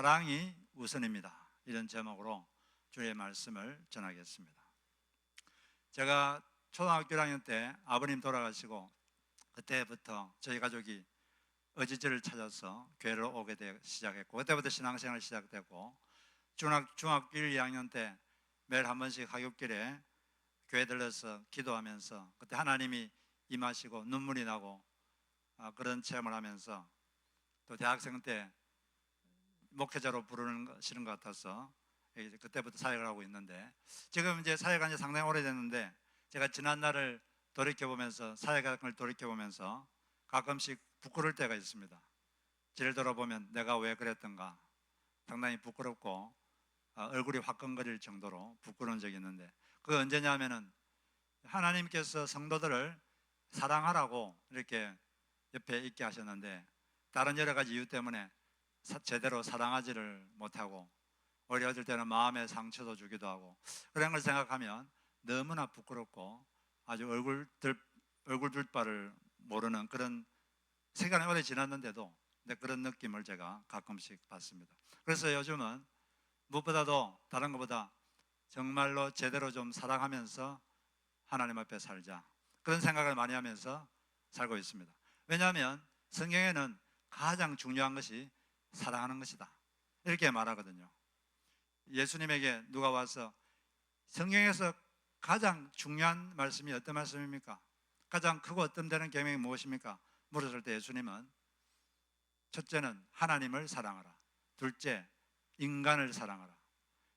사랑이 우선입니다. 이런 제목으로 주의 말씀을 전하겠습니다. 제가 초등학교 1학년 때 아버님 돌아가시고 그때부터 저희 가족이 어지지를 찾아서 교회를 오게 시작했고, 그때부터 신앙생활이 시작됐고, 중학교 1, 2학년 때 매일 한 번씩 하굣길에 교회 들러서 기도하면서 그때 하나님이 임하시고 눈물이 나고 그런 체험을 하면서, 또 대학생 때 목회자로 부르는 것인 것 같아서 그때부터 사역을 하고 있는데, 지금 이제 사역한 지 상당히 오래됐는데, 제가 지난 날을 돌이켜보면서, 사역한 걸 돌이켜보면서 가끔씩 부끄러울 때가 있습니다. 뒤를 돌아보면 내가 왜 그랬던가 상당히 부끄럽고 얼굴이 화끈거릴 정도로 부끄러운 적이 있는데, 그거 언제냐 하면은 하나님께서 성도들을 사랑하라고 이렇게 옆에 있게 하셨는데, 다른 여러 가지 이유 때문에 제대로 사랑하지를 못하고 오히려 어떨 때는 마음의 상처도 주기도 하고, 그런 걸 생각하면 너무나 부끄럽고 아주 얼굴 둘 바를 모르는 그런 시간이 오래 지났는데도 그런 느낌을 제가 가끔씩 받습니다. 그래서 요즘은 무엇보다도 다른 것보다 정말로 제대로 좀 사랑하면서 하나님 앞에 살자, 그런 생각을 많이 하면서 살고 있습니다. 왜냐하면 성경에는 가장 중요한 것이 사랑하는 것이다 이렇게 말하거든요. 예수님에게 누가 와서 성경에서 가장 중요한 말씀이 어떤 말씀입니까? 가장 크고 어떤 계명이 무엇입니까? 물었을 때 예수님은 첫째는 하나님을 사랑하라, 둘째 인간을 사랑하라,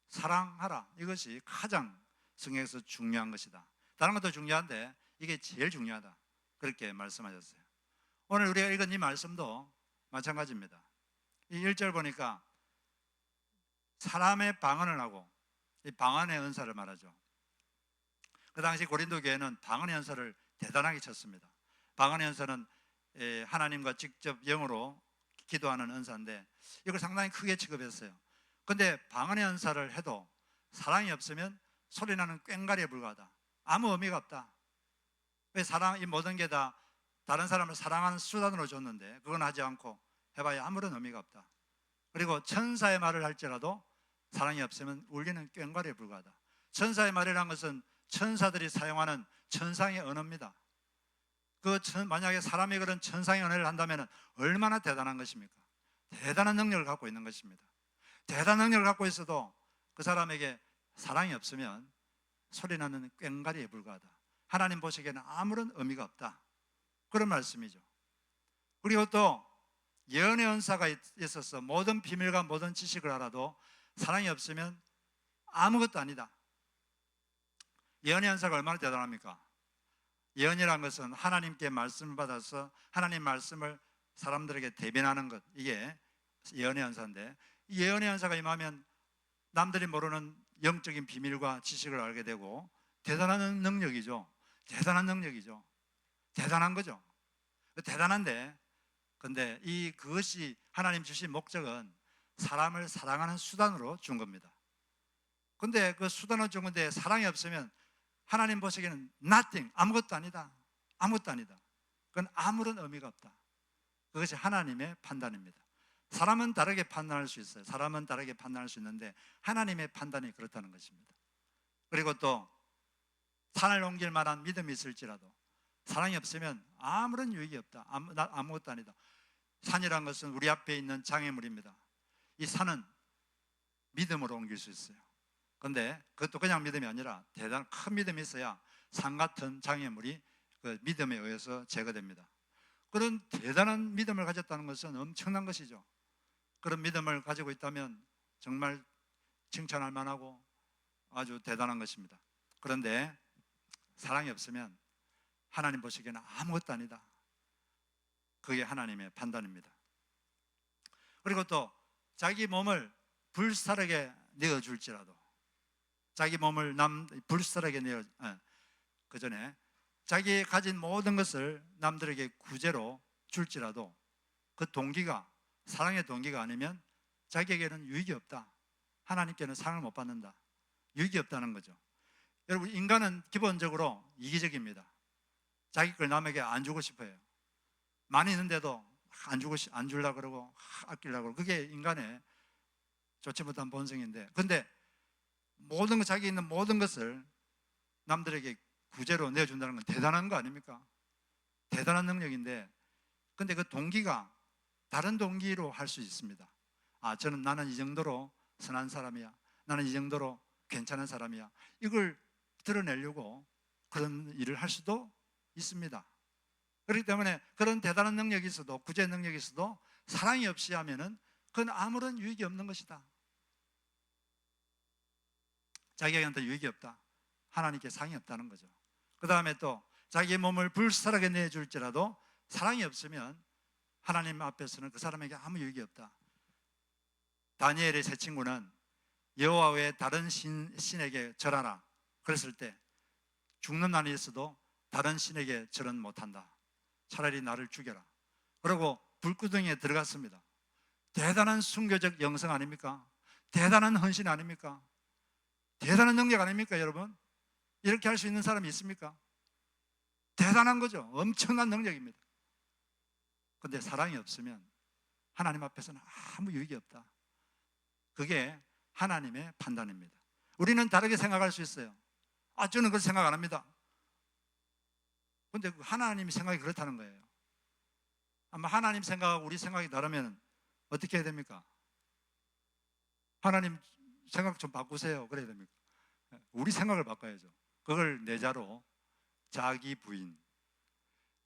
사랑하라, 이것이 가장 성경에서 중요한 것이다. 다른 것도 중요한데 이게 제일 중요하다, 그렇게 말씀하셨어요. 오늘 우리가 읽은 이 말씀도 마찬가지입니다. 이 1절 보니까 사람의 방언을 하고, 이 방언의 은사를 말하죠. 그 당시 고린도 교회는 방언의 은사를 대단하게 쳤습니다. 방언의 은사는 하나님과 직접 영으로 기도하는 은사인데 이걸 상당히 크게 취급했어요. 근데 방언의 은사를 해도 사랑이 없으면 소리나는 꽹과리에 불과하다, 아무 의미가 없다. 왜 이 모든 게 다 다른 사람을 사랑하는 수단으로 줬는데 그건 하지 않고 해봐야 아무런 의미가 없다. 그리고 천사의 말을 할지라도 사랑이 없으면 울리는 꽹과리에 불과하다. 천사의 말이라는 것은 천사들이 사용하는 천상의 언어입니다. 만약에 사람이 그런 천상의 언어를 한다면 얼마나 대단한 것입니까? 대단한 능력을 갖고 있는 것입니다. 대단한 능력을 갖고 있어도 그 사람에게 사랑이 없으면 소리나는 꽹과리에 불과하다. 하나님 보시기에는 아무런 의미가 없다, 그런 말씀이죠. 그리고 또 예언의 은사가 있어서 모든 비밀과 모든 지식을 알아도 사랑이 없으면 아무것도 아니다. 예언의 은사가 얼마나 대단합니까? 예언이라는 것은 하나님께 말씀을 받아서 하나님 말씀을 사람들에게 대변하는 것, 이게 예언의 은사인데, 이 예언의 은사가 임하면 남들이 모르는 영적인 비밀과 지식을 알게 되고 대단한 능력이죠. 대단한 능력이죠. 대단한 거죠. 대단한데, 근데 그것이 하나님 주신 목적은 사람을 사랑하는 수단으로 준 겁니다. 근데 그 수단을 준 건데 사랑이 없으면 하나님 보시기에는 nothing, 아무것도 아니다. 아무것도 아니다. 그건 아무런 의미가 없다. 그것이 하나님의 판단입니다. 사람은 다르게 판단할 수 있어요. 사람은 다르게 판단할 수 있는데 하나님의 판단이 그렇다는 것입니다. 그리고 또 산을 옮길 만한 믿음이 있을지라도 사랑이 없으면 아무런 유익이 없다. 아무것도 아니다. 산이란 것은 우리 앞에 있는 장애물입니다. 이 산은 믿음으로 옮길 수 있어요. 그런데 그것도 그냥 믿음이 아니라 대단한 큰 믿음이 있어야 산 같은 장애물이 그 믿음에 의해서 제거됩니다. 그런 대단한 믿음을 가졌다는 것은 엄청난 것이죠. 그런 믿음을 가지고 있다면 정말 칭찬할 만하고 아주 대단한 것입니다. 그런데 사랑이 없으면 하나님 보시기에는 아무것도 아니다. 그게 하나님의 판단입니다. 그리고 또 자기 몸을 불살에게 내어줄지라도, 자기 몸을 불살에게 그 전에 자기 가진 모든 것을 남들에게 구제로 줄지라도 그 동기가 사랑의 동기가 아니면 자기에게는 유익이 없다. 하나님께는 사랑을 못 받는다. 유익이 없다는 거죠. 여러분, 인간은 기본적으로 이기적입니다. 자기 걸 남에게 안 주고 싶어요. 많이 있는데도 안 주려고 그러고 아끼려고 그러고, 그게 인간의 좋지 못한 본성인데, 근데 모든 것, 자기 있는 모든 것을 남들에게 구제로 내준다는 건 대단한 거 아닙니까? 대단한 능력인데, 근데 그 동기가 다른 동기로 할 수 있습니다. 나는 이 정도로 선한 사람이야, 나는 이 정도로 괜찮은 사람이야, 이걸 드러내려고 그런 일을 할 수도 있습니다. 그렇기 때문에 그런 대단한 능력이 있어도, 구제 능력이 있어도 사랑이 없이 하면은 그건 아무런 유익이 없는 것이다. 자기한테 유익이 없다, 하나님께 상이 없다는 거죠. 그 다음에 또 자기의 몸을 불살하게 내줄지라도 사랑이 없으면 하나님 앞에서는 그 사람에게 아무 유익이 없다. 다니엘의 세 친구는 여호와 외에 다른 신에게 절하라 그랬을 때 죽는 날이 있어도 다른 신에게 절은 못한다, 차라리 나를 죽여라, 그리고 불구덩이에 들어갔습니다. 대단한 순교적 영성 아닙니까? 대단한 헌신 아닙니까? 대단한 능력 아닙니까 여러분? 이렇게 할 수 있는 사람이 있습니까? 대단한 거죠. 엄청난 능력입니다. 그런데 사랑이 없으면 하나님 앞에서는 아무 유익이 없다. 그게 하나님의 판단입니다. 우리는 다르게 생각할 수 있어요. 저는 그렇게 생각 안 합니다. 그런데 하나님 생각이 그렇다는 거예요. 아마 하나님 생각하고 우리 생각이 다르면 어떻게 해야 됩니까? 하나님 생각 좀 바꾸세요 그래야 됩니까? 우리 생각을 바꿔야죠. 그걸 내자로 자기 부인,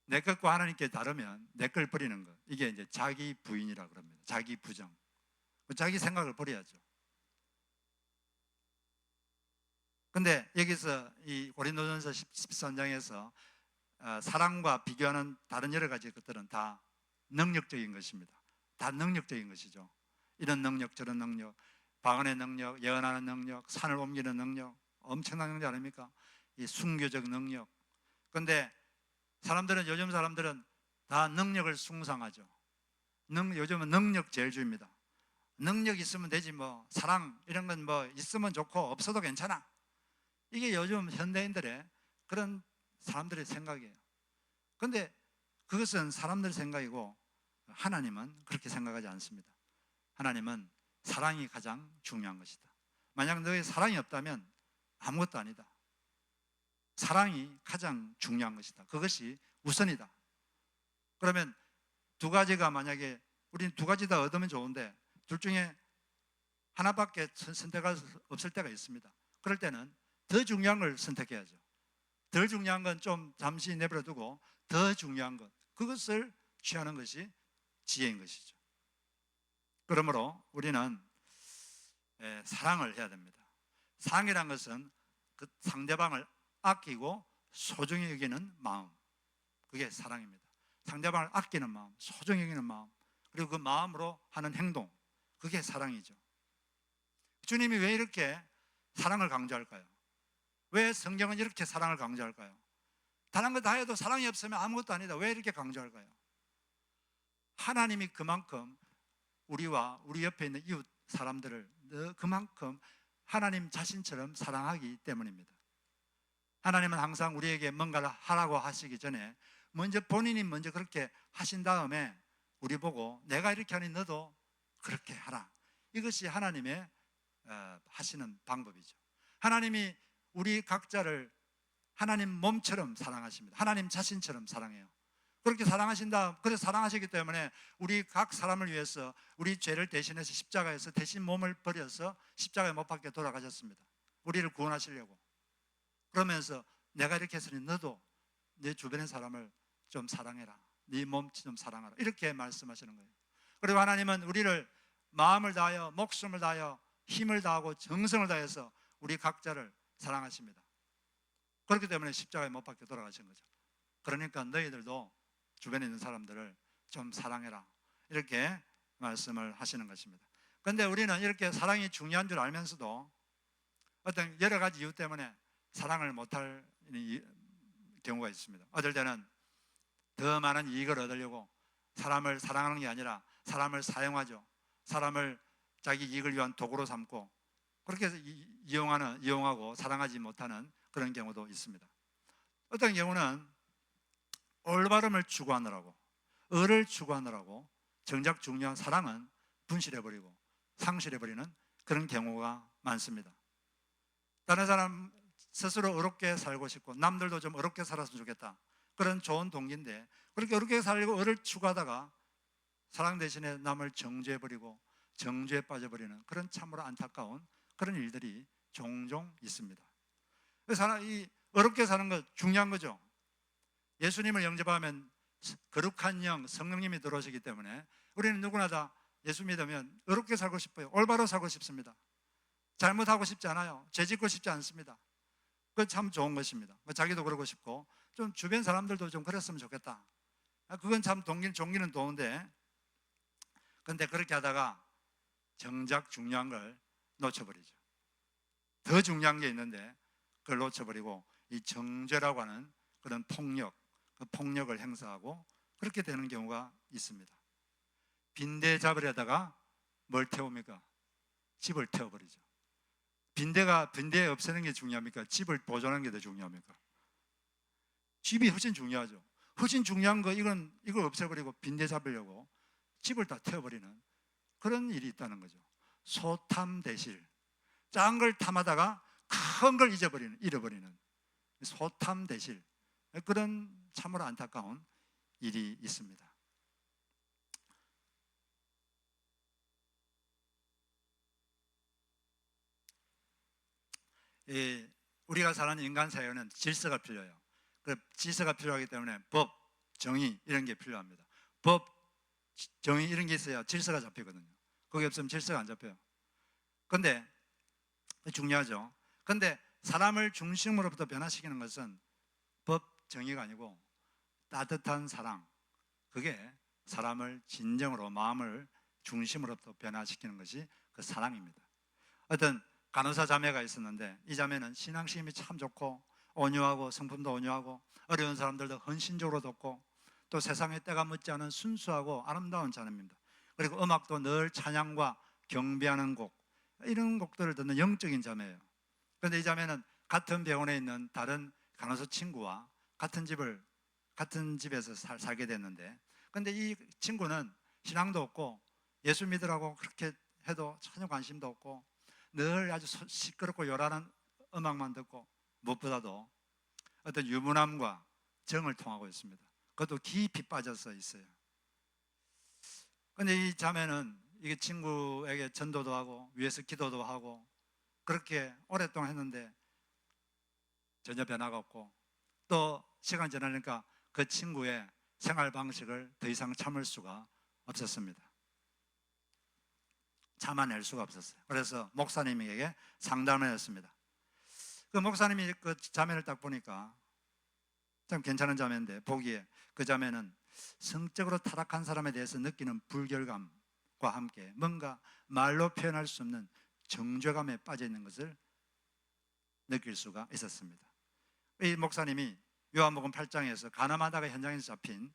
내 것과 하나님께 다르면 내 걸 버리는 것, 이게 이제 자기 부인이라고 합니다. 자기 부정, 자기 생각을 버려야죠. 근데 여기서 이 고린도전서 13장에서 사랑과 비교하는 다른 여러 가지 것들은 다 능력적인 것입니다. 다 능력적인 것이죠. 이런 능력, 저런 능력, 방언의 능력, 예언하는 능력, 산을 옮기는 능력, 엄청난 능력 아닙니까? 이 순교적 능력. 그런데 요즘 사람들은 다 능력을 숭상하죠. 요즘은 능력 제일주의입니다. 능력 있으면 되지, 뭐 사랑 이런 건 뭐 있으면 좋고 없어도 괜찮아. 이게 요즘 현대인들의 그런 사람들의 생각이에요. 그런데 그것은 사람들의 생각이고 하나님은 그렇게 생각하지 않습니다. 하나님은 사랑이 가장 중요한 것이다. 만약 너의 사랑이 없다면 아무것도 아니다. 사랑이 가장 중요한 것이다. 그것이 우선이다. 그러면 두 가지가, 만약에 우리는 두 가지 다 얻으면 좋은데 둘 중에 하나밖에 선택할 수 없을 때가 있습니다. 그럴 때는 더 중요한 걸 선택해야죠. 덜 중요한 건 좀 잠시 내버려 두고 더 중요한 것, 그것을 취하는 것이 지혜인 것이죠. 그러므로 우리는 사랑을 해야 됩니다. 사랑이란 것은 그 상대방을 아끼고 소중히 여기는 마음, 그게 사랑입니다. 상대방을 아끼는 마음, 소중히 여기는 마음, 그리고 그 마음으로 하는 행동, 그게 사랑이죠. 주님이 왜 이렇게 사랑을 강조할까요? 왜 성경은 이렇게 사랑을 강조할까요? 다른 거 다 해도 사랑이 없으면 아무것도 아니다. 왜 이렇게 강조할까요? 하나님이 그만큼 우리와 우리 옆에 있는 이웃 사람들을 그만큼 하나님 자신처럼 사랑하기 때문입니다. 하나님은 항상 우리에게 뭔가를 하라고 하시기 전에 본인이 먼저 그렇게 하신 다음에 우리 보고 내가 이렇게 하니 너도 그렇게 하라. 이것이 하나님의 하시는 방법이죠. 하나님이 우리 각자를 하나님 몸처럼 사랑하십니다. 하나님 자신처럼 사랑해요. 그렇게 사랑하신다. 그래서 사랑하시기 때문에 우리 각 사람을 위해서 우리 죄를 대신해서 십자가에서 대신 몸을 버려서 십자가에 못 박혀 돌아가셨습니다. 우리를 구원하시려고. 그러면서 내가 이렇게 했으니 너도 내 주변의 사람을 좀 사랑해라, 네 몸 좀 사랑하라, 이렇게 말씀하시는 거예요. 그리고 하나님은 우리를 마음을 다하여 목숨을 다하여 힘을 다하고 정성을 다해서 우리 각자를 사랑하십니다. 그렇기 때문에 십자가에 못 박혀 돌아가신 거죠. 그러니까 너희들도 주변에 있는 사람들을 좀 사랑해라, 이렇게 말씀을 하시는 것입니다. 그런데 우리는 이렇게 사랑이 중요한 줄 알면서도 어떤 여러 가지 이유 때문에 사랑을 못할 경우가 있습니다. 어떨 때는 더 많은 이익을 얻으려고 사람을 사랑하는 게 아니라 사람을 사용하죠. 사람을 자기 이익을 위한 도구로 삼고 그렇게 해서 이용하고 사랑하지 못하는 그런 경우도 있습니다. 어떤 경우는 올바름을 추구하느라고, 을을 추구하느라고 정작 중요한 사랑은 분실해버리고 상실해버리는 그런 경우가 많습니다. 다른 사람 스스로 어렵게 살고 싶고 남들도 좀 어렵게 살았으면 좋겠다, 그런 좋은 동기인데 그렇게 어렵게 살고 을을 추구하다가 사랑 대신에 남을 정죄해버리고 정죄에 빠져버리는 그런 참으로 안타까운 그런 일들이 종종 있습니다. 이 어렵게 사는 것 중요한 거죠. 예수님을 영접하면 거룩한 영, 성령님이 들어오시기 때문에 우리는 누구나 다 예수 믿으면 어렵게 살고 싶어요. 올바로 살고 싶습니다. 잘못하고 싶지 않아요. 죄짓고 싶지 않습니다. 그건 참 좋은 것입니다. 자기도 그러고 싶고 좀 주변 사람들도 좀 그랬으면 좋겠다. 그건 참 종기는 좋은데, 그런데 그렇게 하다가 정작 중요한 걸 놓쳐버리죠. 더 중요한 게 있는데 그걸 놓쳐버리고 이 정죄라고 하는 그런 폭력, 그 폭력을 행사하고 그렇게 되는 경우가 있습니다. 빈대 잡으려다가 뭘 태웁니까? 집을 태워버리죠. 빈대 없애는 게 중요합니까? 집을 보존하는 게 더 중요합니까? 집이 훨씬 중요하죠. 훨씬 중요한 거 이걸 없애버리고 빈대 잡으려고 집을 다 태워버리는 그런 일이 있다는 거죠. 소탐대실, 작은 걸 탐하다가 큰 걸 잃어버리는 소탐대실, 그런 참으로 안타까운 일이 있습니다. 우리가 사는 인간 사회는 질서가 필요해요. 그 질서가 필요하기 때문에 법, 정의 이런 게 필요합니다. 법, 정의 이런 게 있어야 질서가 잡히거든요. 그게 없으면 질서가 안 잡혀요. 그런데 중요하죠. 그런데 사람을 중심으로부터 변화시키는 것은 법, 정의가 아니고 따뜻한 사랑, 그게 사람을 진정으로 마음을 중심으로부터 변화시키는 것이 그 사랑입니다. 어떤 간호사 자매가 있었는데 이 자매는 신앙심이 참 좋고 온유하고 성품도 온유하고 어려운 사람들도 헌신적으로 돕고 또 세상에 때가 묻지 않은 순수하고 아름다운 자매입니다. 그리고 음악도 늘 찬양과 경배하는 곡, 이런 곡들을 듣는 영적인 자매예요. 그런데 이 자매는 같은 병원에 있는 다른 간호사 친구와 같은 집에서 살게 됐는데, 그런데 이 친구는 신앙도 없고 예수 믿으라고 그렇게 해도 전혀 관심도 없고 늘 아주 시끄럽고 요란한 음악만 듣고 무엇보다도 어떤 유부남과 정을 통하고 있습니다. 그것도 깊이 빠져서 있어요. 그런데 이 자매는 이 친구에게 전도도 하고 위에서 기도도 하고 그렇게 오랫동안 했는데 전혀 변화가 없고, 또 시간이 지나니까 그 친구의 생활 방식을 더 이상 참을 수가 없었습니다. 참아낼 수가 없었어요. 그래서 목사님에게 상담을 했습니다. 그 목사님이 그 자매를 딱 보니까 참 괜찮은 자매인데, 보기에 그 자매는 성적으로 타락한 사람에 대해서 느끼는 불결감과 함께 뭔가 말로 표현할 수 없는 정죄감에 빠져 있는 것을 느낄 수가 있었습니다. 이 목사님이 요한복음 8장에서 가늠하다가 현장에서 잡힌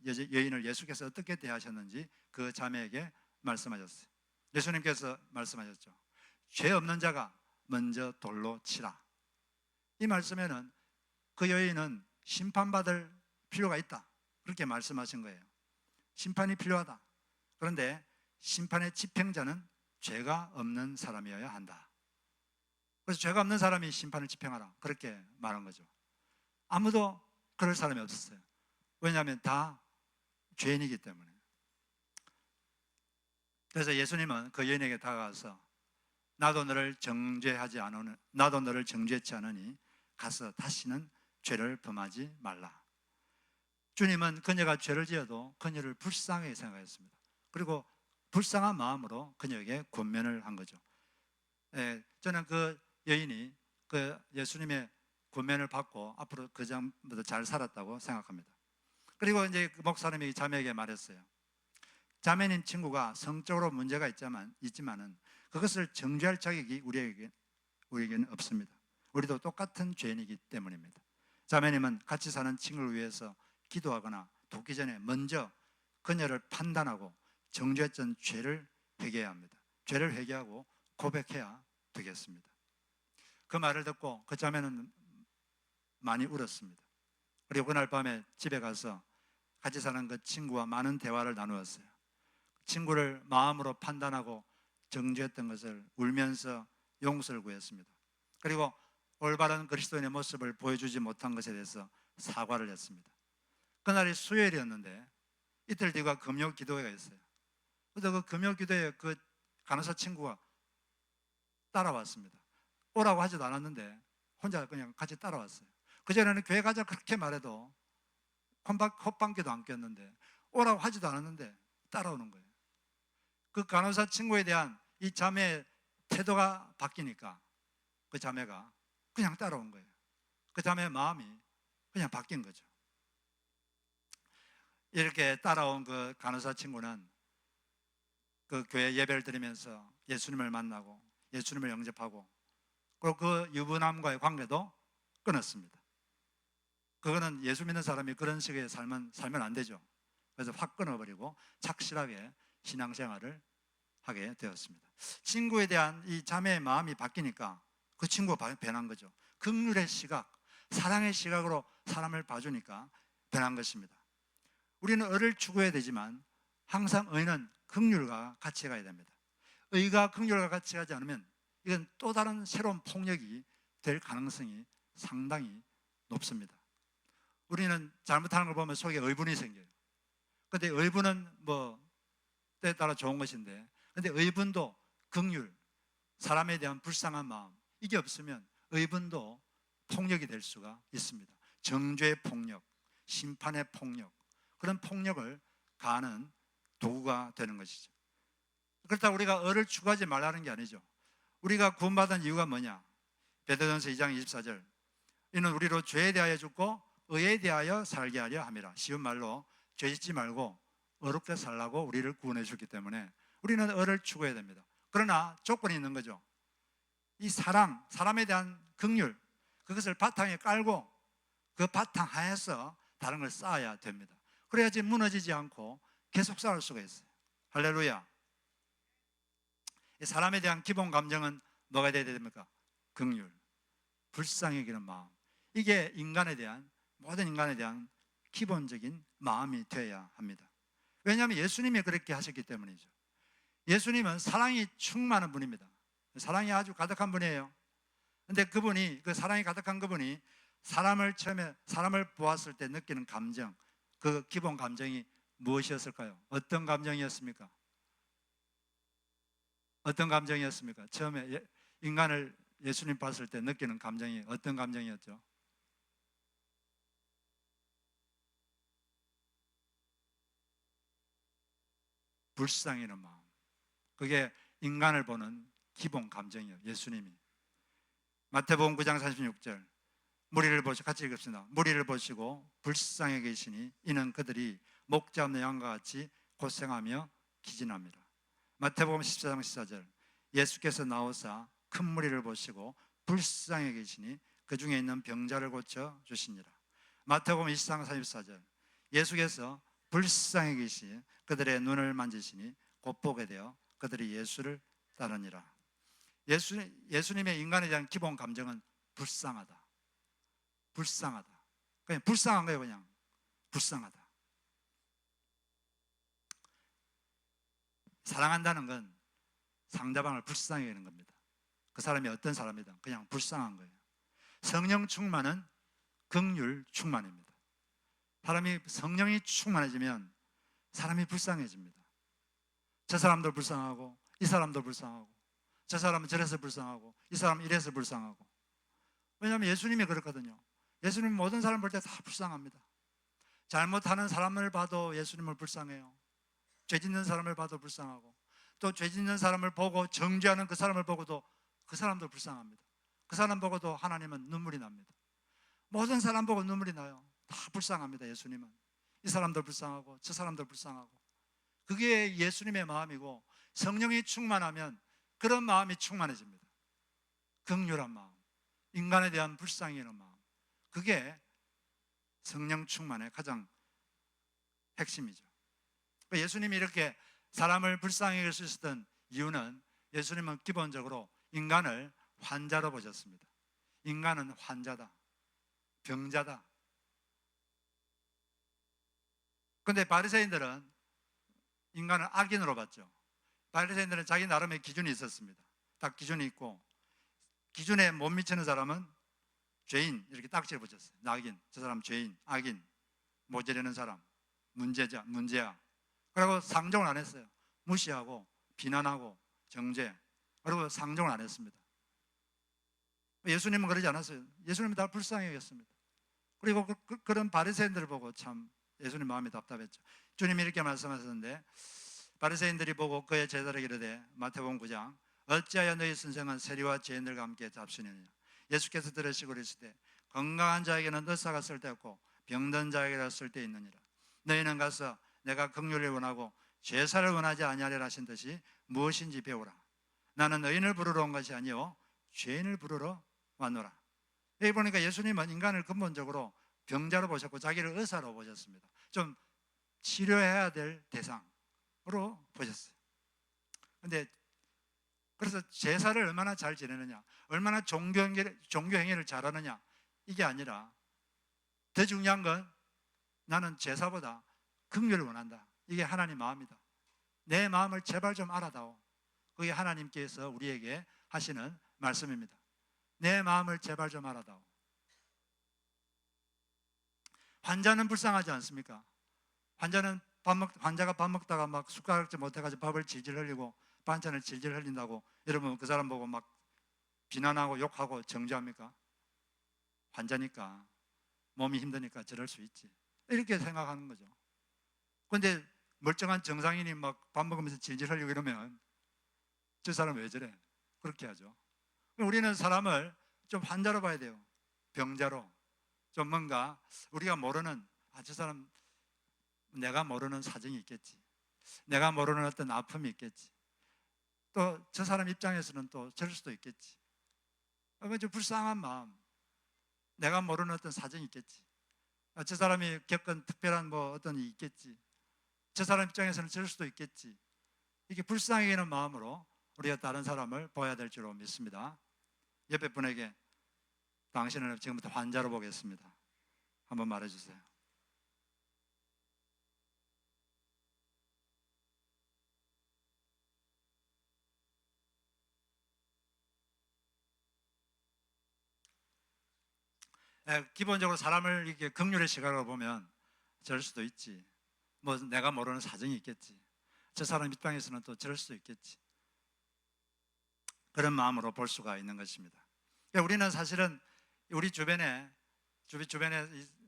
여인을 예수께서 어떻게 대하셨는지 그 자매에게 말씀하셨어요. 예수님께서 말씀하셨죠. 죄 없는 자가 먼저 돌로 치라. 이 말씀에는 그 여인은 심판받을 필요가 있다, 그렇게 말씀하신 거예요. 심판이 필요하다. 그런데 심판의 집행자는 죄가 없는 사람이어야 한다. 그래서 죄가 없는 사람이 심판을 집행하라, 그렇게 말한 거죠. 아무도 그럴 사람이 없었어요. 왜냐하면 다 죄인이기 때문에. 그래서 예수님은 그 여인에게 다가가서 나도 너를 정죄치 않으니 가서 다시는 죄를 범하지 말라. 주님은 그녀가 죄를 지어도 그녀를 불쌍하게 생각했습니다. 그리고 불쌍한 마음으로 그녀에게 권면을 한 거죠. 저는 그 여인이 그 예수님의 권면을 받고 앞으로 그 전부터 잘 살았다고 생각합니다. 그리고 이제 그 목사님이 자매에게 말했어요. 자매님 친구가 성적으로 문제가 있지만은 그것을 정죄할 자격이 우리에게는 없습니다. 우리도 똑같은 죄인이기 때문입니다. 자매님은 같이 사는 친구를 위해서 기도하거나 돕기 전에 먼저 그녀를 판단하고 정죄했던 죄를 회개해야 합니다. 죄를 회개하고 고백해야 되겠습니다. 그 말을 듣고 그 자매는 많이 울었습니다. 그리고 그날 밤에 집에 가서 같이 사는 그 친구와 많은 대화를 나누었어요. 친구를 마음으로 판단하고 정죄했던 것을 울면서 용서를 구했습니다. 그리고 올바른 그리스도인의 모습을 보여주지 못한 것에 대해서 사과를 했습니다. 그날이 수요일이었는데 이틀 뒤가 금요 기도회가 있어요. 그래서 그 금요 기도회에 그 간호사 친구가 따라왔습니다. 오라고 하지도 않았는데 혼자 그냥 같이 따라왔어요. 그전에는 교회 가자 그렇게 말해도 콧방귀도 안 꼈는데 오라고 하지도 않았는데 따라오는 거예요. 그 간호사 친구에 대한 이 자매의 태도가 바뀌니까 그 자매가 그냥 따라온 거예요. 그 자매의 마음이 그냥 바뀐 거죠. 이렇게 따라온 그 간호사 친구는 그 교회 예배를 드리면서 예수님을 만나고 예수님을 영접하고 그리고 그 유부남과의 관계도 끊었습니다. 그거는 예수 믿는 사람이 그런 식의 살면 안 되죠. 그래서 확 끊어버리고 착실하게 신앙생활을 하게 되었습니다. 친구에 대한 이 자매의 마음이 바뀌니까 그 친구가 변한 거죠. 긍휼의 시각, 사랑의 시각으로 사람을 봐주니까 변한 것입니다. 우리는 의를 추구해야 되지만 항상 의는 긍휼과 같이 가야 됩니다. 의가 긍휼과 같이 가지 않으면 이건 또 다른 새로운 폭력이 될 가능성이 상당히 높습니다. 우리는 잘못하는 걸 보면 속에 의분이 생겨요. 근데 의분은 때에 따라 좋은 것인데, 근데 의분도 긍휼, 사람에 대한 불쌍한 마음, 이게 없으면 의분도 폭력이 될 수가 있습니다. 정죄의 폭력, 심판의 폭력, 그런 폭력을 가하는 도구가 되는 것이죠. 그렇다고 우리가 의를 추구하지 말라는 게 아니죠. 우리가 구원받은 이유가 뭐냐? 베드로전서 2장 24절, 이는 우리로 죄에 대하여 죽고 의에 대하여 살게 하려 함이라. 쉬운 말로 죄 짓지 말고 의롭게 살라고 우리를 구원해 주기 때문에 우리는 의를 추구해야 됩니다. 그러나 조건이 있는 거죠. 이 사랑, 사람에 대한 긍휼, 그것을 바탕에 깔고 그 바탕 하에서 다른 걸 쌓아야 됩니다. 그래야지 무너지지 않고 계속 쌓을 수가 있어요. 할렐루야. 사람에 대한 기본 감정은 뭐가 되어야 됩니까? 긍휼, 불쌍히 여기는 마음. 이게 모든 인간에 대한 기본적인 마음이 되어야 합니다. 왜냐하면 예수님이 그렇게 하셨기 때문이죠. 예수님은 사랑이 충만한 분입니다. 사랑이 아주 가득한 분이에요. 근데 그 사랑이 가득한 그분이 처음에 사람을 보았을 때 느끼는 감정, 그 기본 감정이 무엇이었을까요? 어떤 감정이었습니까? 어떤 감정이었습니까? 처음에 인간을 예수님 봤을 때 느끼는 감정이 어떤 감정이었죠? 불쌍히는 마음. 그게 인간을 보는 기본 감정이에요. 예수님이. 마태복음 9장 46절, 무리를 보시고, 같이 읽읍시다. 무리를 보시고 불쌍히 계시니 이는 그들이 목자 없는 양과 같이 고생하며 기진합니다. 마태복음 14장 14절, 예수께서 나오사 큰 무리를 보시고 불쌍히 계시니 그 중에 있는 병자를 고쳐 주시니라. 마태복음 24장 44절, 예수께서 불쌍히 계시 그들의 눈을 만지시니 곧 보게 되어 그들이 예수를 따르니라. 예수님의 인간에 대한 기본 감정은 불쌍하다. 불쌍하다. 그냥 불쌍한 거예요. 그냥 불쌍하다. 사랑한다는 건 상대방을 불쌍히 여기는 겁니다. 그 사람이 어떤 사람이든 그냥 불쌍한 거예요. 성령 충만은 긍휼 충만입니다. 사람이 성령이 충만해지면 사람이 불쌍해집니다. 저 사람도 불쌍하고 이 사람도 불쌍하고 저 사람은 저래서 불쌍하고 이 사람은 이래서 불쌍하고. 왜냐하면 예수님이 그렇거든요. 예수님 모든 사람 볼 때 다 불쌍합니다. 잘못하는 사람을 봐도 예수님을 불쌍해요. 죄 짓는 사람을 봐도 불쌍하고, 또 죄 짓는 사람을 보고 정죄하는 그 사람을 보고도 그 사람도 불쌍합니다. 그 사람 보고도 하나님은 눈물이 납니다. 모든 사람 보고 눈물이 나요. 다 불쌍합니다. 예수님은 이 사람도 불쌍하고 저 사람도 불쌍하고. 그게 예수님의 마음이고, 성령이 충만하면 그런 마음이 충만해집니다. 긍휼한 마음, 인간에 대한 불쌍히 여기는 마음, 그게 성령 충만의 가장 핵심이죠. 예수님이 이렇게 사람을 불쌍히 여길 수 있었던 이유는, 예수님은 기본적으로 인간을 환자로 보셨습니다. 인간은 환자다, 병자다. 그런데 바리새인들은 인간을 악인으로 봤죠. 바리새인들은 자기 나름의 기준이 있었습니다. 딱 기준이 있고, 기준에 못 미치는 사람은 죄인 이렇게 딱지를 붙였어요. 낙인, 저 사람 죄인, 악인, 모자라는 사람, 문제야. 그리고 상종을 안 했어요. 무시하고 비난하고 정죄, 그리고 상종을 안 했습니다. 예수님은 그러지 않았어요. 예수님은 다 불쌍히 여겼습니다. 그리고 그런 바리새인들을 보고 참 예수님 마음이 답답했죠. 주님이 이렇게 말씀하셨는데, 바리새인들이 보고 그의 제자들에게 이르되, 마태복음 9장, 어찌하여 너희 선생은 세리와 죄인들과 함께 잡수느냐. 예수께서 들으시고 이르시되, 건강한 자에게는 의사가 쓸데없고 병든 자에게는 쓸데있느니라. 너희는 가서 내가 긍휼을 원하고 제사를 원하지 아니하리라 하신 듯이 무엇인지 배우라. 나는 의인을 부르러 온 것이 아니요 죄인을 부르러 왔노라. 여기 보니까 예수님은 인간을 근본적으로 병자로 보셨고 자기를 의사로 보셨습니다. 좀 치료해야 될 대상으로 보셨어요. 근데 그래서 제사를 얼마나 잘 지내느냐, 얼마나 종교 행위를 잘하느냐, 이게 아니라 더 중요한 건 나는 제사보다 긍휼을 원한다. 이게 하나님 마음이다. 내 마음을 제발 좀 알아다오. 그게 하나님께서 우리에게 하시는 말씀입니다. 내 마음을 제발 좀 알아다오. 환자는 불쌍하지 않습니까? 환자가 밥 먹다가 막 숟가락질 못해가지고 밥을 질질 흘리고 반찬을 질질 흘린다고 여러분 그 사람 보고 막 비난하고 욕하고 정죄합니까? 환자니까, 몸이 힘드니까 저럴 수 있지, 이렇게 생각하는 거죠. 그런데 멀쩡한 정상인이 막 밥 먹으면서 질질 흘리고 이러면 저 사람 왜 저래? 그렇게 하죠. 우리는 사람을 좀 환자로 봐야 돼요. 병자로. 좀 뭔가 우리가 모르는, 저 사람 내가 모르는 사정이 있겠지, 내가 모르는 어떤 아픔이 있겠지, 또 저 사람 입장에서는 또 저럴 수도 있겠지. 좀 불쌍한 마음, 내가 모르는 어떤 사정이 있겠지, 저 사람이 겪은 특별한 뭐 어떤 일이 있겠지, 저 사람 입장에서는 저럴 수도 있겠지. 이게 불쌍히 여기는 마음으로 우리가 다른 사람을 보아야 될 줄로 믿습니다. 옆에 분에게 당신을 지금부터 환자로 보겠습니다. 한번 말해주세요. 기본적으로 사람을 이렇게 긍휼의 시각으로 보면 저럴 수도 있지, 뭐 내가 모르는 사정이 있겠지, 저 사람 입장에서는 또 저럴 수도 있겠지, 그런 마음으로 볼 수가 있는 것입니다. 우리는 사실은 우리 주변에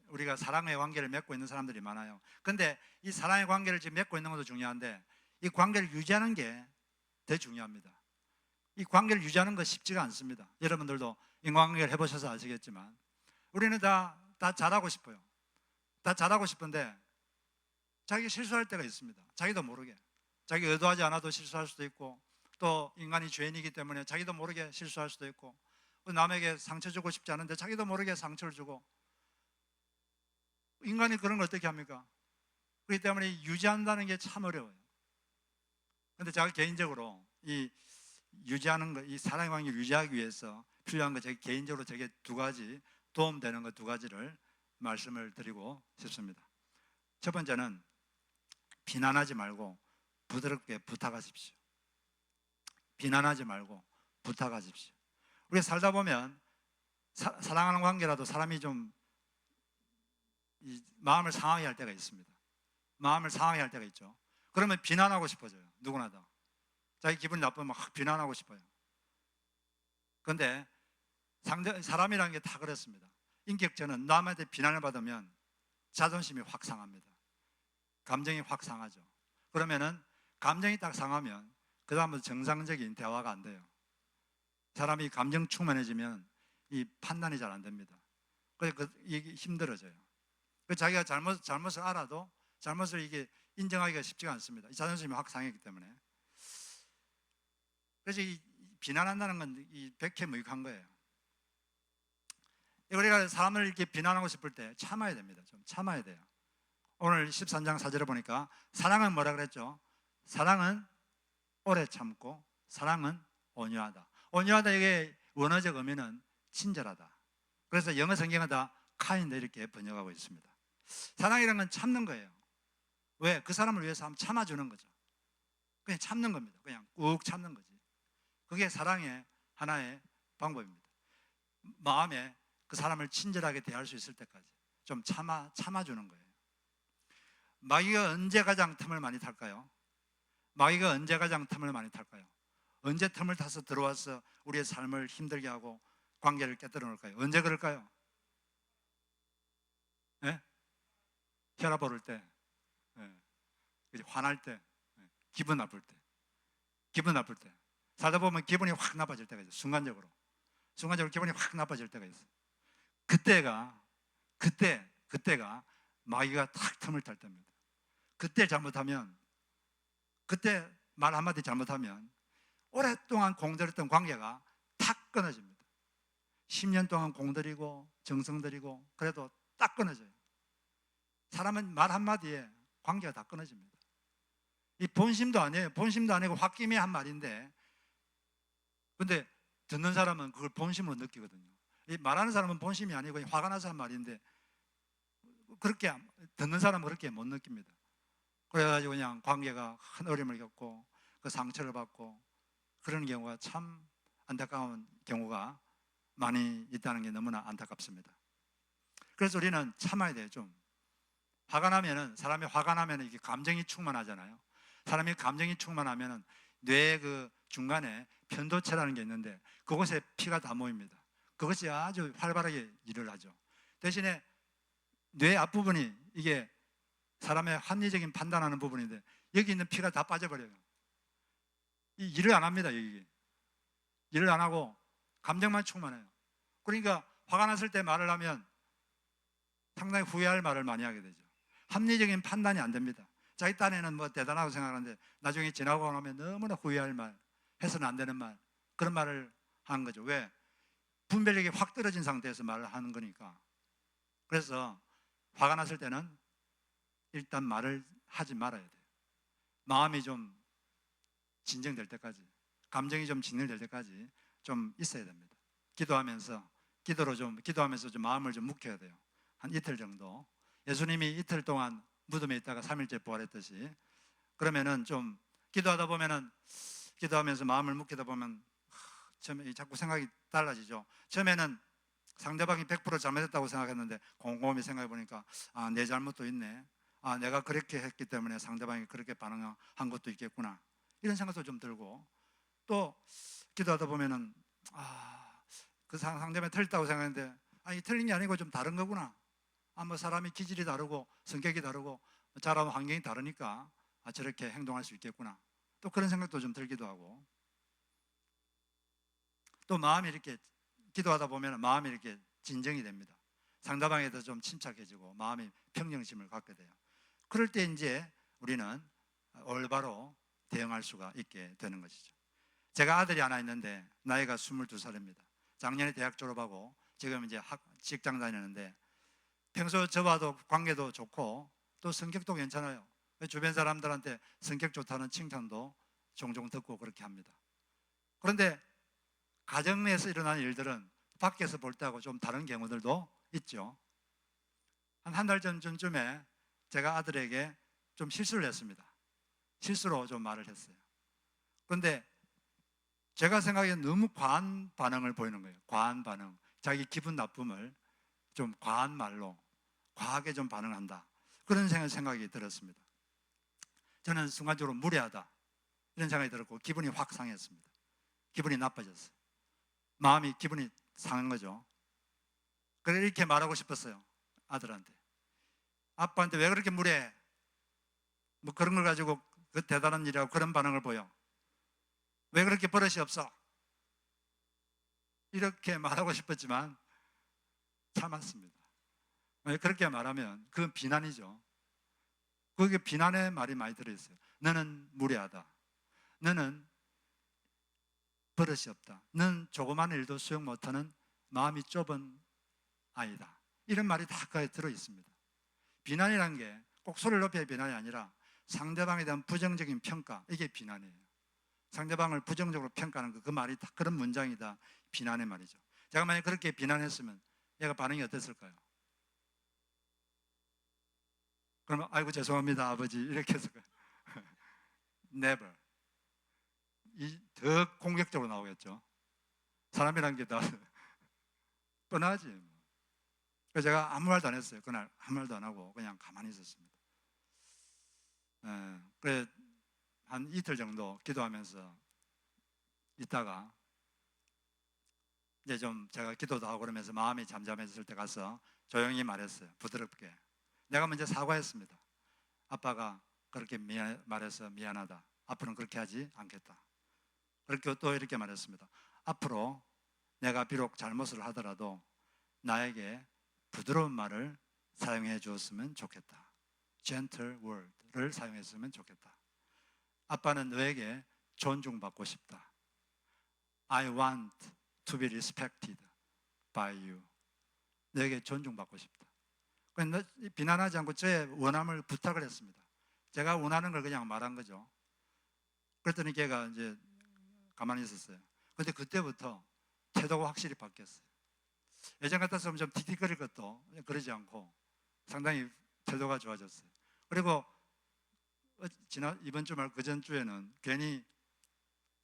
우리가 사랑의 관계를 맺고 있는 사람들이 많아요. 그런데 이 사랑의 관계를 지금 맺고 있는 것도 중요한데 이 관계를 유지하는 게 더 중요합니다. 이 관계를 유지하는 거 쉽지가 않습니다. 여러분들도 인간관계를 해보셔서 아시겠지만 우리는 다 잘하고 싶어요. 다 잘하고 싶은데 자기 실수할 때가 있습니다. 자기도 모르게. 자기 의도하지 않아도 실수할 수도 있고, 또 인간이 죄인이기 때문에 자기도 모르게 실수할 수도 있고, 남에게 상처 주고 싶지 않은데 자기도 모르게 상처를 주고, 인간이 그런 걸 어떻게 합니까? 그렇기 때문에 유지한다는 게 참 어려워요. 그런데 제가 개인적으로 이 유지하는 거, 이 사랑의 관계를 유지하기 위해서 필요한 거, 제가 개인적으로 제게 두 가지 도움되는 것 두 가지를 말씀을 드리고 싶습니다. 첫 번째는 비난하지 말고 부드럽게 부탁하십시오. 비난하지 말고 부탁하십시오. 우리가 살다 보면 사랑하는 관계라도 사람이 좀 마음을 상하게 할 때가 있습니다. 마음을 상하게 할 때가 있죠. 그러면 비난하고 싶어져요. 누구나 다. 자기 기분이 나쁘면 막 비난하고 싶어요. 그런데 사람이라는 게 다 그렇습니다. 인격체는 남한테 비난을 받으면 자존심이 확 상합니다. 감정이 확 상하죠. 그러면은 감정이 딱 상하면 그 다음부터 정상적인 대화가 안 돼요. 사람이 감정 충만해지면 이 판단이 잘 안 됩니다. 그래서 이게 힘들어져요. 자기가 잘못을 알아도 잘못을 이게 인정하기가 쉽지가 않습니다. 이 자존심이 확 상했기 때문에. 그래서 이 비난한다는 건 이 백해무익한 거예요. 우리가 사람을 이렇게 비난하고 싶을 때 참아야 됩니다. 좀 참아야 돼요. 오늘 13장 4절에 보니까 사랑은 뭐라 그랬죠? 사랑은 오래 참고 사랑은 온유하다. 온유하다, 이게 원어적 의미는 친절하다. 그래서 영어 성경은 다 kind 이렇게 번역하고 있습니다. 사랑이라는 건 참는 거예요. 왜? 그 사람을 위해서 한번 참아주는 거죠. 그냥 참는 겁니다. 그냥 꾹 참는 거지. 그게 사랑의 하나의 방법입니다. 마음에 그 사람을 친절하게 대할 수 있을 때까지 좀 참아주는 거예요. 마귀가 언제 가장 틈을 많이 탈까요? 마귀가 언제 가장 틈을 많이 탈까요? 언제 틈을 타서 들어와서 우리의 삶을 힘들게 하고 관계를 깨뜨려 놓을까요? 언제 그럴까요? 네? 혈압 오를 때, 네. 화날 때, 네. 기분 나쁠 때, 기분 나쁠 때. 살다 보면 기분이 확 나빠질 때가 있어요. 순간적으로 기분이 확 나빠질 때가 있어요. 그때가 마귀가 탁 틈을 탈 때입니다. 그때 잘못하면, 그때 말 한마디 잘못하면 오랫동안 공들였던 관계가 탁 끊어집니다. 10년 동안 공들이고 정성들이고 그래도 딱 끊어져요. 사람은 말 한마디에 관계가 다 끊어집니다. 이 본심도 아니에요. 본심도 아니고 홧김에 한 말인데, 근데 듣는 사람은 그걸 본심으로 느끼거든요. 이 말하는 사람은 본심이 아니고 화가 나서 한 말인데, 그렇게 듣는 사람은 그렇게 못 느낍니다. 그래가지고 그냥 관계가 큰 어려움을 겪고 그 상처를 받고 그런 경우가 참 안타까운 경우가 많이 있다는 게 너무나 안타깝습니다. 그래서 우리는 참아야 돼요. 좀 화가 나면은, 사람이 화가 나면은 이게 감정이 충만하잖아요. 사람이 감정이 충만하면은 뇌 그 중간에 편도체라는 게 있는데 그곳에 피가 다 모입니다. 그것이 아주 활발하게 일을 하죠. 대신에 뇌 앞부분이 이게 사람의 합리적인 판단하는 부분인데 여기 있는 피가 다 빠져버려요. 이 일을 안 합니다. 여기 일을 안 하고 감정만 충만해요. 그러니까 화가 났을 때 말을 하면 상당히 후회할 말을 많이 하게 되죠. 합리적인 판단이 안 됩니다. 자기 딴에는 뭐 대단하고 생각하는데 나중에 지나고 나면 너무나 후회할 말, 해서는 안 되는 말, 그런 말을 하는 거죠. 왜? 분별력이 확 떨어진 상태에서 말을 하는 거니까. 그래서 화가 났을 때는 일단 말을 하지 말아야 돼요. 마음이 좀 진정될 때까지, 감정이 좀 진정될 때까지 좀 있어야 됩니다. 기도하면서 좀 마음을 좀 묵혀야 돼요. 한 이틀 정도. 예수님이 이틀 동안 무덤에 있다가 3일째 부활했듯이, 그러면은 좀 기도하면서 마음을 묵히다 보면 처음에 자꾸 생각이 달라지죠. 처음에는 상대방이 100% 잘못했다고 생각했는데 곰곰이 생각해 보니까 내 잘못도 있네. 내가 그렇게 했기 때문에 상대방이 그렇게 반응한 것도 있겠구나. 이런 생각도 좀 들고, 또 기도하다 보면은 그 상대방이 틀렸다고 생각했는데 이 틀린 게 아니고 좀 다른 거구나. 뭐 사람이 기질이 다르고 성격이 다르고 자라온 환경이 다르니까 저렇게 행동할 수 있겠구나. 또 그런 생각도 좀 들기도 하고, 또 마음이 이렇게 기도하다 보면 마음이 이렇게 진정이 됩니다. 상대방에 대해서 좀 침착해지고 마음이 평정심을 갖게 돼요. 그럴 때 이제 우리는 올바로 대응할 수가 있게 되는 것이죠. 제가 아들이 하나 있는데 나이가 22살입니다. 작년에 대학 졸업하고 지금 이제 직장 다니는데, 평소 저와도 관계도 좋고 또 성격도 괜찮아요. 주변 사람들한테 성격 좋다는 칭찬도 종종 듣고 그렇게 합니다. 그런데 가정 내에서 일어나는 일들은 밖에서 볼 때하고 좀 다른 경우들도 있죠. 한 달 전쯤에 제가 아들에게 좀 실수를 했습니다. 실수로 좀 말을 했어요. 그런데 제가 생각에 너무 과한 반응을 보이는 거예요. 과한 반응. 자기 기분 나쁨을 좀 과한 말로 과하게 좀 반응한다. 그런 생각이 들었습니다. 저는 순간적으로 무례하다 이런 생각이 들었고 기분이 확 상했습니다. 기분이 나빠졌어요. 기분이 상한 거죠. 그래서 이렇게 말하고 싶었어요. 아들한테. 아빠한테 왜 그렇게 무례해? 뭐 그런 걸 가지고 그 대단한 일이라고 그런 반응을 보여? 왜 그렇게 버릇이 없어? 이렇게 말하고 싶었지만 참았습니다. 그렇게 말하면 그건 비난이죠. 그게 비난의 말이 많이 들어있어요. 너는 무례하다. 너는 버릇이 없다. 너는 조그만 일도 수용 못하는 마음이 좁은 아이다. 이런 말이 다 거기에 들어있습니다. 비난이라는 게 꼭 소리를 높여야 비난이 아니라 상대방에 대한 부정적인 평가, 이게 비난이에요. 상대방을 부정적으로 평가하는 그 말이 다 그런 문장이다. 비난의 말이죠. 제가 만약 그렇게 비난했으면 얘가 반응이 어땠을까요? 그러면 아이고 죄송합니다 아버지 이렇게 했을 거예요. Never. 더 공격적으로 나오겠죠. 사람이란 게 다 뻔하지. 그래서 제가 아무 말도 안 했어요. 그날 아무 말도 안 하고 그냥 가만히 있었습니다. 그래 한 이틀 정도 기도하면서 있다가 이제 좀 제가 기도도 하고 그러면서 마음이 잠잠해졌을 때 가서 조용히 말했어요. 부드럽게. 내가 먼저 사과했습니다. 아빠가 그렇게 말해서 미안하다. 앞으로는 그렇게 하지 않겠다. 그렇게 또 이렇게 말했습니다. 앞으로 내가 비록 잘못을 하더라도 나에게 부드러운 말을 사용해 주었으면 좋겠다. gentle word를 사용했으면 좋겠다. 아빠는 너에게 존중받고 싶다. I want to be respected by you. 너에게 존중받고 싶다. 비난하지 않고 저의 원함을 부탁을 했습니다. 제가 원하는 걸 그냥 말한 거죠. 그랬더니 걔가 이제 가만히 있었어요. 근데 그때부터 태도가 확실히 바뀌었어요. 예전 같았으면 좀 틱틱거릴 것도 그러지 않고 상당히 태도가 좋아졌어요. 그리고 이번 주 말 그 전 주에는 괜히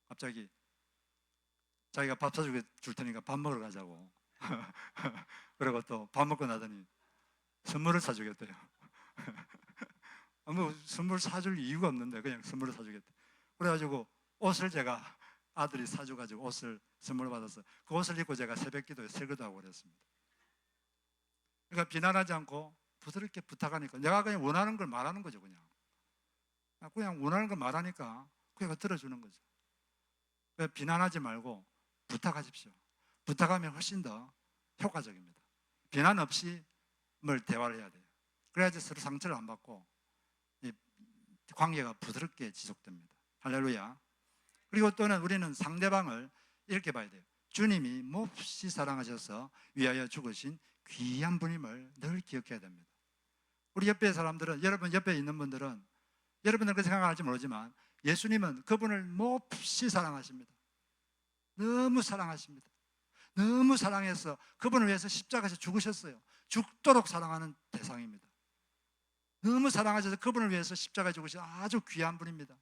갑자기 자기가 밥 사줄 테니까 밥 먹으러 가자고 그리고 또 밥 먹고 나더니 선물을 사주겠대요. 뭐 선물 사줄 이유가 없는데 그냥 선물을 사주겠대. 그래가지고 옷을 제가 아들이 사줘가지고 옷을 선물을 받아서 그 옷을 입고 제가 새벽 기도에 설교도 하고 그랬습니다. 그러니까 비난하지 않고 부드럽게 부탁하니까 내가 그냥 원하는 걸 말하는 거죠. 그냥 원하는 걸 말하니까 그가 들어주는 거죠. 비난하지 말고 부탁하십시오. 부탁하면 훨씬 더 효과적입니다. 비난 없이 뭘 대화를 해야 돼요. 그래야지 서로 상처를 안 받고 이 관계가 부드럽게 지속됩니다. 할렐루야. 그리고 또는 우리는 상대방을 이렇게 봐야 돼요. 주님이 몹시 사랑하셔서 위하여 죽으신 귀한 분임을 늘 기억해야 됩니다. 우리 옆에 사람들은, 여러분 옆에 있는 분들은 여러분들은 그 생각할지 모르지만 예수님은 그분을 몹시 사랑하십니다. 너무 사랑하십니다. 너무 사랑해서 그분을 위해서 십자가에서 죽으셨어요. 죽도록 사랑하는 대상입니다. 너무 사랑하셔서 그분을 위해서 십자가에 죽으신 아주 귀한 분입니다.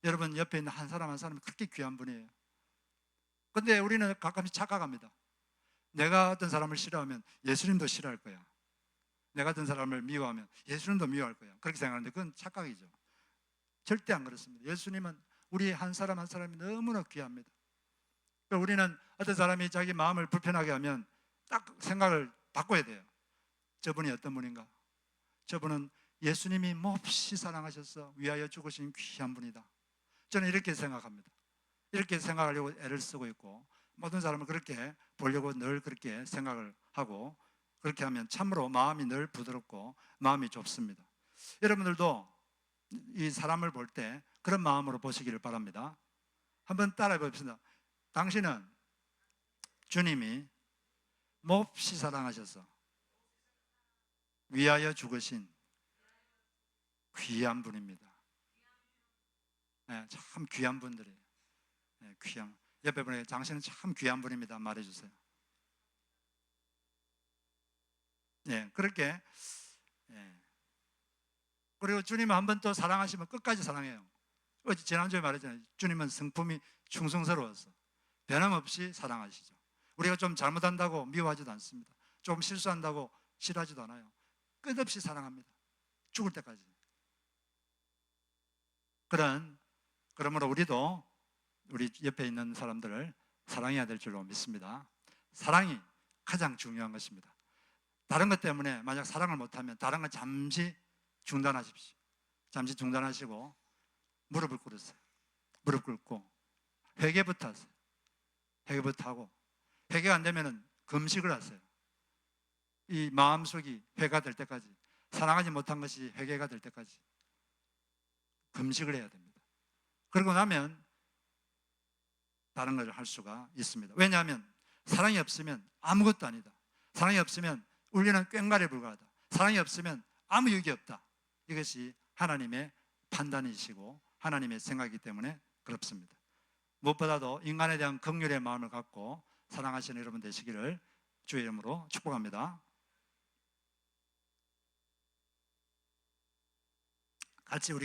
여러분 옆에 있는 한 사람 한 사람이 그렇게 귀한 분이에요. 근데 우리는 가끔씩 착각합니다. 내가 어떤 사람을 싫어하면 예수님도 싫어할 거야. 내가 어떤 사람을 미워하면 예수님도 미워할 거야. 그렇게 생각하는데 그건 착각이죠. 절대 안 그렇습니다. 예수님은 우리 한 사람 한 사람이 너무나 귀합니다. 우리는 어떤 사람이 자기 마음을 불편하게 하면 딱 생각을 바꿔야 돼요. 저분이 어떤 분인가? 저분은 예수님이 몹시 사랑하셔서 위하여 죽으신 귀한 분이다. 저는 이렇게 생각합니다. 이렇게 생각하려고 애를 쓰고 있고 모든 사람은 그렇게 보려고 늘 그렇게 생각을 하고 그렇게 하면 참으로 마음이 늘 부드럽고 마음이 좁습니다. 여러분들도 이 사람을 볼 때 그런 마음으로 보시기를 바랍니다. 한번 따라해 봅시다. 당신은 주님이 몹시 사랑하셔서 위하여 죽으신 귀한 분입니다. 네, 참 귀한 분들이에요. 네, 귀한. 옆에 분에게 당신은 참 귀한 분입니다 말해주세요. 네, 그렇게. 네. 그리고 주님은 한 번 또 사랑하시면 끝까지 사랑해요. 어제 지난주에 말했잖아요. 주님은 성품이 충성스러워서 변함없이 사랑하시죠. 우리가 좀 잘못한다고 미워하지도 않습니다. 좀 실수한다고 싫어하지도 않아요. 끝없이 사랑합니다. 죽을 때까지. 그러므로 우리도 우리 옆에 있는 사람들을 사랑해야 될 줄로 믿습니다. 사랑이 가장 중요한 것입니다. 다른 것 때문에 만약 사랑을 못하면 다른 건 잠시 중단하십시오. 잠시 중단하시고 무릎을 꿇으세요. 무릎 꿇고 회개부터 하세요. 회개부터 하고 회개가 안 되면 금식을 하세요. 이 마음속이 회개가 될 때까지, 사랑하지 못한 것이 회개가 될 때까지 금식을 해야 됩니다. 그러고 나면 다른 것을 할 수가 있습니다. 왜냐하면 사랑이 없으면 아무것도 아니다. 사랑이 없으면 울리는 꽹과리에 불과하다. 사랑이 없으면 아무 유익이 없다. 이것이 하나님의 판단이시고 하나님의 생각이기 때문에 그렇습니다. 무엇보다도 인간에 대한 긍휼의 마음을 갖고 사랑하시는 여러분 되시기를 주의 이름으로 축복합니다. 같이 우리